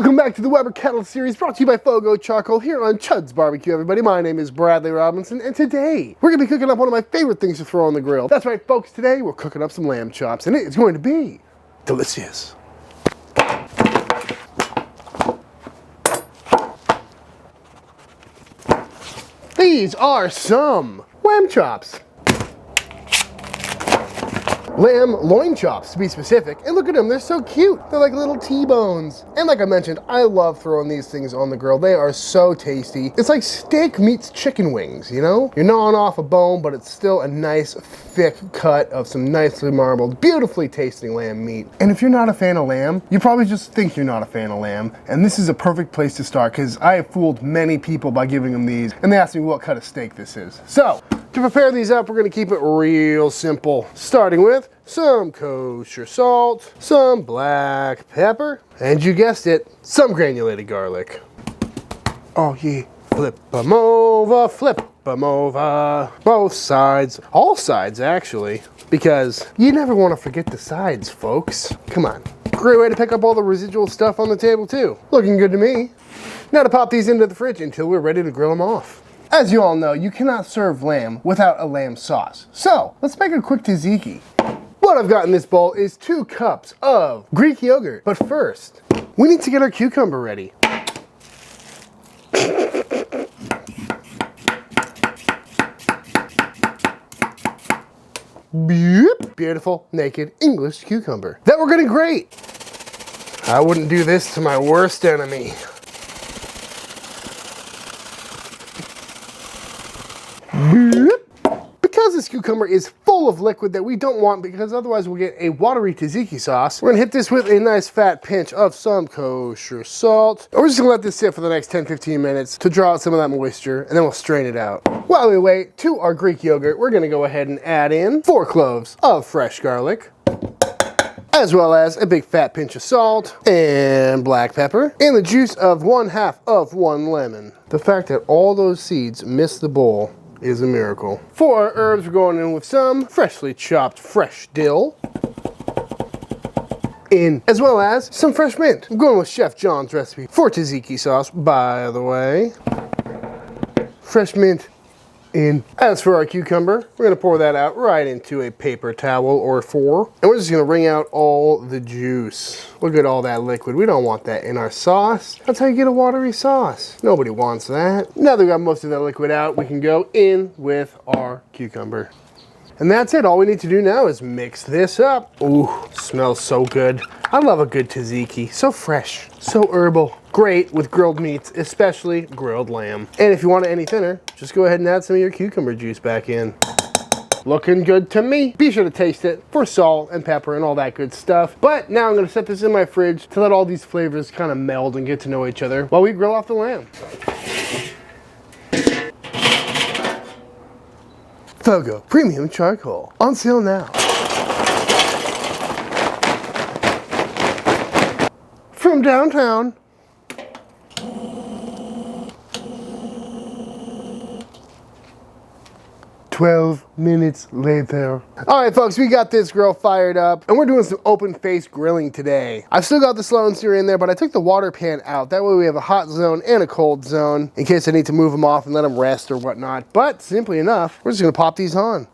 Welcome back to the Weber Kettle series brought to you by Fogo Charcoal here on Chuds BBQ, everybody. My name is Bradley Robinson, and today we're going to be cooking up one of my favorite things to throw on the grill. That's right, folks, today we're cooking up some lamb chops, and it's going to be delicious. These are some lamb chops. Lamb loin chops, to be specific. And look at them, they're so cute. They're like little T-bones. And like I mentioned, I love throwing these things on the grill. They are so tasty. It's like steak meets chicken wings, you know? You're gnawing off a bone, but it's still a nice, thick cut of some nicely marbled, beautifully tasting lamb meat. And if you're not a fan of lamb, you probably just think you're not a fan of lamb. And this is a perfect place to start, because I have fooled many people by giving them these, and they ask me what cut of steak this is. So, to prepare these up, we're gonna keep it real simple. Starting with some kosher salt, some black pepper, and you guessed it, some granulated garlic. Oh yeah, flip them over, both sides, all sides actually, because you never wanna forget the sides, folks. Come on. Great way to pick up all the residual stuff on the table too. Looking good to me. Now to pop these into the fridge until we're ready to grill them off. As you all know, you cannot serve lamb without a lamb sauce. So, let's make a quick tzatziki. What I've got in this bowl is 2 cups of Greek yogurt. But first, we need to get our cucumber ready. Beautiful, naked English cucumber that we're gonna grate. I wouldn't do this to my worst enemy. Because this cucumber is full of liquid that we don't want, because otherwise we'll get a watery tzatziki sauce, we're gonna hit this with a nice fat pinch of some kosher salt. And we're just gonna let this sit for the next 10-15 minutes to draw out some of that moisture, and then we'll strain it out. While we wait, to our Greek yogurt, we're gonna go ahead and add in 4 cloves of fresh garlic, as well as a big fat pinch of salt and black pepper, and the juice of 1/2 of 1 lemon. The fact that all those seeds missed the bowl is a miracle. For our herbs, we're going in with some freshly chopped fresh dill, as well as some fresh mint. I'm going with Chef John's recipe for tzatziki sauce, by the way. Fresh mint in. As for our cucumber, we're gonna pour that out right into a paper towel or 4. And we're just gonna wring out all the juice. Look at all that liquid. We don't want that in our sauce. That's how you get a watery sauce. Nobody wants that. Now that we got most of that liquid out, we can go in with our cucumber. And that's it. All we need to do now is mix this up. Ooh, smells so good. I love a good tzatziki. So fresh, so herbal. Great with grilled meats, especially grilled lamb. And if you want it any thinner, just go ahead and add some of your cucumber juice back in. Looking good to me. Be sure to taste it for salt and pepper and all that good stuff. But now I'm gonna set this in my fridge to let all these flavors kind of meld and get to know each other while we grill off the lamb. Fogo Premium Charcoal, on sale now. From downtown. "12 minutes later." All right, folks, we got this grill fired up, and we're doing some open-face grilling today. I've still got the Loin sear in there, but I took the water pan out. That way we have a hot zone and a cold zone in case I need to move them off and let them rest or whatnot. But simply enough, we're just gonna pop these on.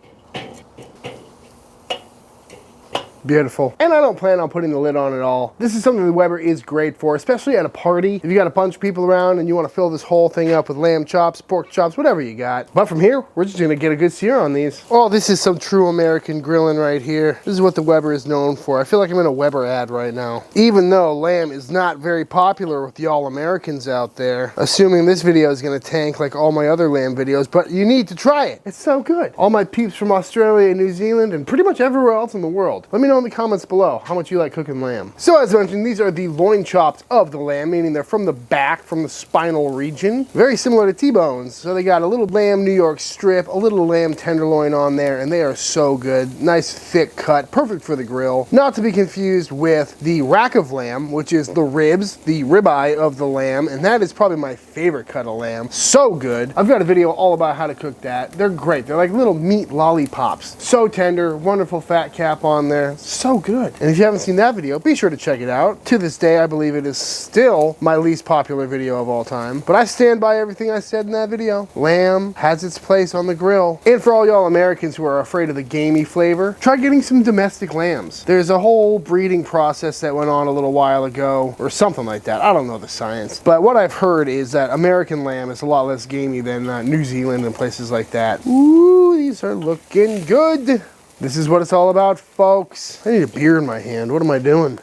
Beautiful. And I don't plan on putting the lid on at all. This is something the Weber is great for, especially at a party. If you got a bunch of people around and you want to fill this whole thing up with lamb chops, pork chops, whatever you got. But from here, we're just gonna get a good sear on these. Oh, this is some true American grilling right here. This is what the Weber is known for. I feel like I'm in a Weber ad right now. Even though lamb is not very popular with y'all Americans out there, assuming this video is gonna tank like all my other lamb videos, but you need to try it. It's so good. All my peeps from Australia and New Zealand and pretty much everywhere else in the world, let me know in the comments below how much you like cooking lamb. So as mentioned, these are the loin chops of the lamb, meaning they're from the back, from the spinal region. Very similar to T-bones. So they got a little lamb New York strip, a little lamb tenderloin on there, and they are so good. Nice thick cut, perfect for the grill. Not to be confused with the rack of lamb, which is the ribs, the ribeye of the lamb, and that is probably my favorite cut of lamb. So good. I've got a video all about how to cook that. They're great. They're like little meat lollipops. So tender, wonderful fat cap on there. So good. And if you haven't seen that video, be sure to check it out. To this day, I believe it is still my least popular video of all time, but I stand by everything I said in that video. Lamb has its place on the grill. And for all y'all Americans who are afraid of the gamey flavor, try getting some domestic lambs. There's a whole breeding process that went on a little while ago, or something like that. I don't know the science, but what I've heard is that American lamb is a lot less gamey than New Zealand and places like that. Ooh, these are looking good. This is what it's all about, folks. I need a beer in my hand. What am I doing?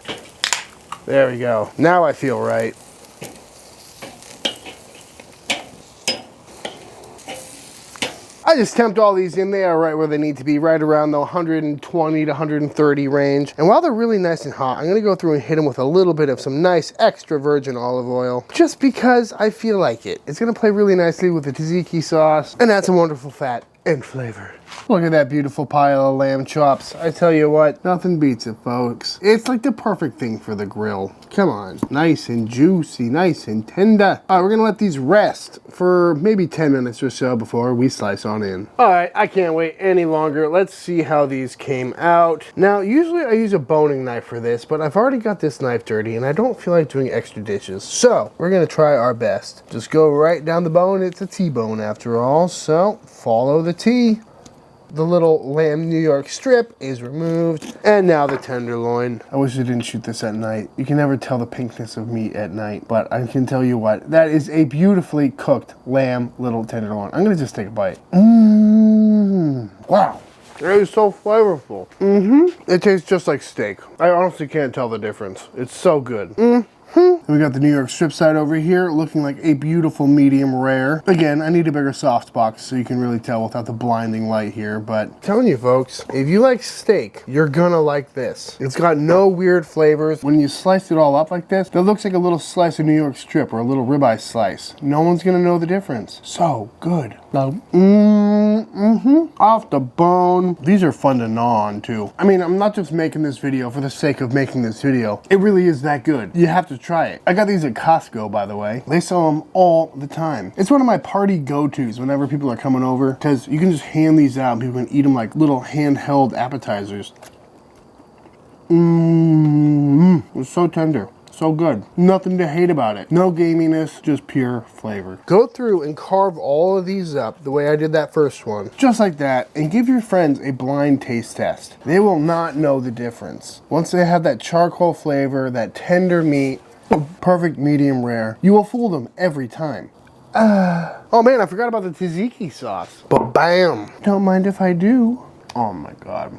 There we go. Now I feel right. I just temped all these in. They are right where they need to be, right around the 120 to 130 range. And while they're really nice and hot, I'm gonna go through and hit them with a little bit of some nice extra virgin olive oil, just because I feel like it. It's gonna play really nicely with the tzatziki sauce and add some wonderful fat and flavor. Look at that beautiful pile of lamb chops. I tell you what, nothing beats it, folks. It's like the perfect thing for the grill. Come on, nice and juicy, nice and tender. All right, we're gonna let these rest for maybe 10 minutes or so before we slice on in. All right, I can't wait any longer. Let's see how these came out. Now, usually I use a boning knife for this, but I've already got this knife dirty and I don't feel like doing extra dishes. So we're gonna try our best. Just go right down the bone. It's a T-bone after all, so follow the T. The little lamb New York strip is removed, and now the tenderloin. I wish I didn't shoot this at night. You can never tell the pinkness of meat at night, but I can tell you what, that is a beautifully cooked lamb little tenderloin. I'm gonna just take a bite. Wow. It is so flavorful. It tastes just like steak. I honestly can't tell the difference. It's so good. We got the New York strip side over here looking like a beautiful medium rare. Again, I need a bigger soft box so you can really tell without the blinding light here, but I'm telling you folks, if you like steak, you're gonna like this. It's got no weird flavors. When you slice it all up like this, that looks like a little slice of New York strip or a little ribeye slice. No one's gonna know the difference. So good. Off the bone. These are fun to gnaw on too. I mean, I'm not just making this video for the sake of making this video. It really is that good. You have to try it. I got these at Costco, by the way. They sell them all the time. It's one of my party go-tos whenever people are coming over, because you can just hand these out and people can eat them like little handheld appetizers. It's so tender. So good. Nothing to hate about it. No gaminess, just pure flavor. Go through and carve all of these up the way I did that first one. Just like that, and give your friends a blind taste test. They will not know the difference. Once they have that charcoal flavor, that tender meat, perfect medium rare, you will fool them every time. Oh man, I forgot about the tzatziki sauce. But bam! Don't mind if I do. Oh my God.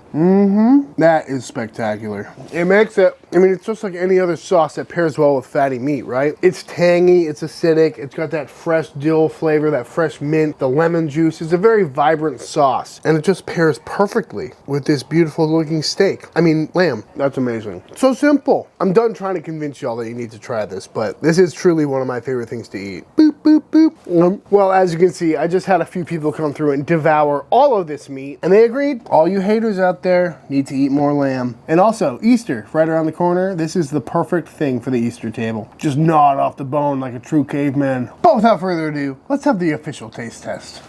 That is spectacular. It makes it, I mean, it's just like any other sauce that pairs well with fatty meat, right? It's tangy, it's acidic, it's got that fresh dill flavor, that fresh mint, the lemon juice. It's a very vibrant sauce, and it just pairs perfectly with this beautiful looking steak. I mean, lamb, that's amazing. So simple. I'm done trying to convince y'all that you need to try this, but this is truly one of my favorite things to eat. Boop, boop, boop. Well, as you can see, I just had a few people come through and devour all of this meat, and they agreed. All you haters out there need to eat more lamb. And also, Easter, right around the corner. This is the perfect thing for the Easter table. Just gnaw it off the bone like a true caveman. But without further ado, let's have the official taste test.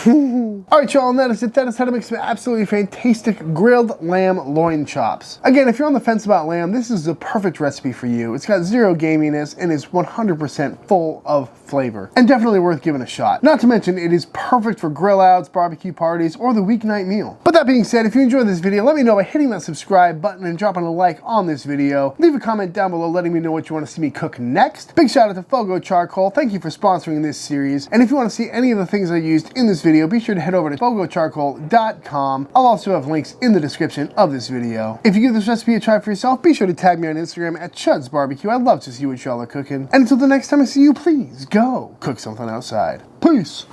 All right, y'all, and that is it. That is how to make some absolutely fantastic grilled lamb loin chops. Again, if you're on the fence about lamb, this is the perfect recipe for you. It's got zero gaminess and is 100% full of flavor, and definitely worth giving a shot. Not to mention, it is perfect for grill outs, barbecue parties, or the weeknight meal. But that being said, if you enjoyed this video, let me know by hitting that subscribe button and dropping a like on this video. Leave a comment down below letting me know what you want to see me cook next. Big shout out to Fogo Charcoal. Thank you for sponsoring this series. And if you want to see any of the things I used in this video, be sure to head over to fogocharcoal.com. I'll also have links in the description of this video. If you give this recipe a try for yourself, be sure to tag me on Instagram at Chuds BBQ. I'd love to see what y'all are cooking. And until the next time I see you, please go cook something outside. Peace.